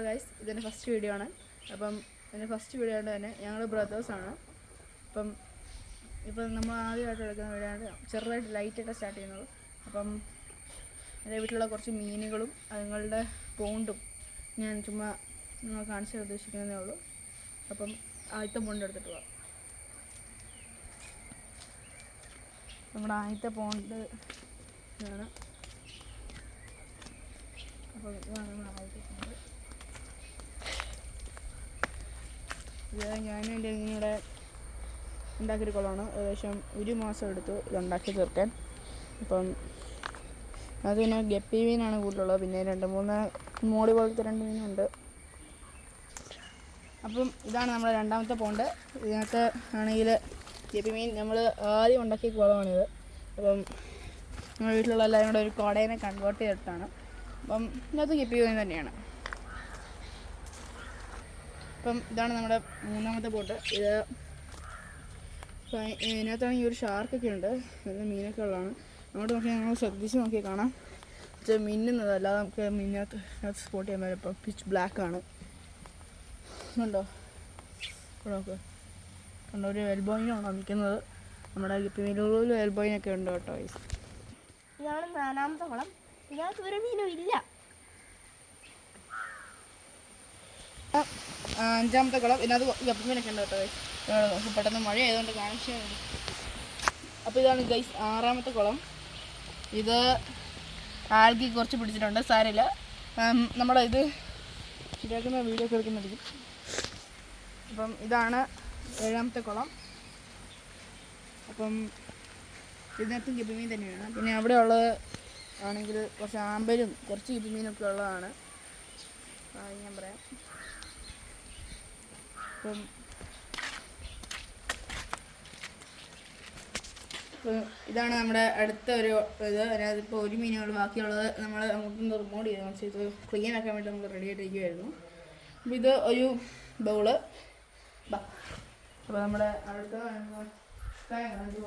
Guys, ഇതിൻ്റെ first video ആണ്. അപ്പം ഇതിൻ്റെ ഫസ്റ്റ് വീഡിയോ ആയിട്ട് തന്നെ ഞങ്ങൾ ബ്രദേഴ്സാണ്. ഇപ്പം നമ്മൾ ആദ്യമായിട്ട് എടുക്കുന്ന വീഡിയോ ആണ്. ചെറുതായിട്ട് ലൈറ്റായിട്ട് സ്റ്റാർട്ട് ചെയ്യുന്നത്. അപ്പം എൻ്റെ വീട്ടിലുള്ള കുറച്ച് മീനുകളും അതുങ്ങളുടെ പോണ്ടും ഞാൻ ചുമ്മാ നിങ്ങൾ കാണിച്ചു ഉദ്ദേശിക്കുന്നതേ ഉള്ളൂ. അപ്പം ആദ്യത്തെ പോണ്ട് എടുത്തിട്ട് പോവാം. നമ്മുടെ ആദ്യത്തെ പോണ്ട് ഇതാണ്. അപ്പോൾ ഇതാണ് നമ്മുടെ ആദ്യത്തെ പോണ്ട്. ഇത് ഞാനും എൻ്റെ ഇങ്ങനെ ഉണ്ടാക്കിയൊരു കുളമാണ്. ഏകദേശം 1 മാസം എടുത്തു ഇതുണ്ടാക്കി തീർക്കാൻ. അപ്പം അത് പിന്നെ ഗപ്പി മീനാണ് കൂടുതലുള്ളത്. പിന്നെ 2-3 മോടി പോലത്തെ 2 മീനുണ്ട്. അപ്പം ഇതാണ് നമ്മുടെ രണ്ടാമത്തെ പോണ്ട്. ഇതിനകത്ത് ആണെങ്കിൽ ഗപ്പി മീൻ നമ്മൾ ആദ്യം ഉണ്ടാക്കിയ കുളമാണിത്. അപ്പം നമ്മുടെ വീട്ടിലുള്ള എല്ലാവരും കൂടെ ഒരു കോടേനെ കൺവേർട്ട് ചെയ്തിട്ടാണ്. അപ്പം ഇതിനകത്ത് ഗപ്പി മീൻ തന്നെയാണ്. അപ്പം ഇതാണ് നമ്മുടെ മൂന്നാമത്തെ ബോട്ട്. ഇതിനകത്താണെങ്കിൽ ഒരു ഷാർക്കൊക്കെ ഉണ്ട്. നല്ല മീനൊക്കെ ഉള്ളതാണ്. അങ്ങോട്ട് നോക്കിയാൽ ഞങ്ങൾ ശ്രദ്ധിച്ച് നോക്കിയാൽ കാണാം. പക്ഷേ മിന്നുന്നത് അല്ലാതെ നമുക്ക് മീനകത്ത് സ്പോട്ട് ചെയ്യാൻ പറ്റും. ഇപ്പോൾ പിച്ച് ബ്ലാക്കാണ്. ഉണ്ടോ നോക്ക്, കണ്ടോ, ഒരു എൽബോയിനാണോ നിൽക്കുന്നത്. നമ്മുടെ ഗപ്പിമീനുകളിൽ എൽബോയിനൊക്കെ ഉണ്ട് കേട്ടോ. ഇതാണ് 4ാമത്തെ കുളം. ഇതിനകത്ത് ഒരു മീനും ഇല്ല. 5ാമത്തെ കുളം. ഇതിനകത്ത് ഗപ്പിമീനൊക്കെ ഉണ്ട് കേട്ടോ. നമുക്ക് പെട്ടെന്ന് മഴ ആയതുകൊണ്ട് കാണിച്ചു. അപ്പോൾ ഇതാണ് ഗൈസ് 6ാമത്തെ കുളം. ഇത് ആൽഗി കുറച്ച് പിടിച്ചിട്ടുണ്ട്, സാരമില്ല. നമ്മുടെ ഇത് ശരിയാക്കുന്ന വീഡിയോ ഒക്കെ എടുക്കുന്നതായിരിക്കും. അപ്പം ഇതാണ് 7ാമത്തെ കുളം. അപ്പം ഇതിനകത്തും ഗപ്പിമീൻ തന്നെയാണ്. പിന്നെ അവിടെ ഉള്ളത് ആണെങ്കിൽ കുറച്ച് ആമ്പലും കുറച്ച് ഗപ്പിമീനൊക്കെ ഉള്ളതാണ്. ഞാൻ പറയാം. അപ്പം ഇതാണ് നമ്മുടെ അടുത്ത ഒരു ഇത്. അതായത് ഇപ്പോൾ 1 മീനുകൾ ബാക്കിയുള്ളത് നമ്മൾ അങ്ങോട്ടൊന്ന് റിമൂവ് ചെയ്ത് വെച്ചാൽ ഇത് ക്ലീൻ ആക്കാൻ വേണ്ടി നമ്മൾ റെഡി ആയിട്ടിരിക്കുമായിരുന്നു. അപ്പോൾ ഇത് ഒരു ബൗള്. അപ്പോൾ നമ്മുടെ അടുത്ത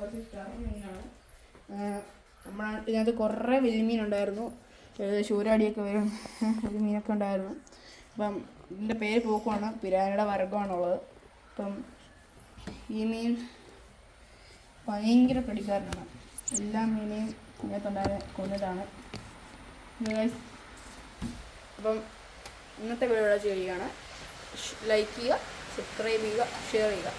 കുറച്ച് സ്റ്റാർ മീനാണ്. ഇതിനകത്ത് കുറേ വലിയ മീനുണ്ടായിരുന്നു. ശൂരാടിയൊക്കെ വരും ഒരു മീനൊക്കെ ഉണ്ടായിരുന്നു. അപ്പം ഇതിൻ്റെ പേര് പോക്കുമാണ്. പിരാനയുടെ വർഗ്ഗമാണുള്ളത്. അപ്പം ഈ മീൻ ഭയങ്കര കടിക്കാരനാണ്. എല്ലാ മീനെയും ഇതിനകത്തുണ്ടായ കൊന്നതാണ്. അപ്പം ഇന്നത്തെ വീഡിയോ ചെയ്യുകയാണ്. ലൈക്ക് ചെയ്യുക, സബ്സ്ക്രൈബ് ചെയ്യുക, ഷെയർ ചെയ്യുക.